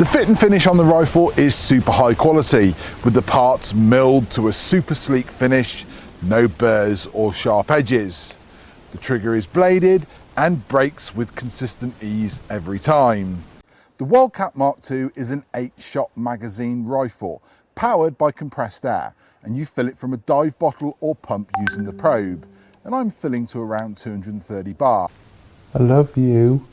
The fit and finish on the rifle is super high quality, with the parts milled to a super sleek finish, no burrs or sharp edges. The trigger is bladed and breaks with consistent ease every time. The Wildcat Mark II is an 8-shot magazine rifle, powered by compressed air, and you fill it from a dive bottle or pump using the probe, and I'm filling to around 230 bar. I love you.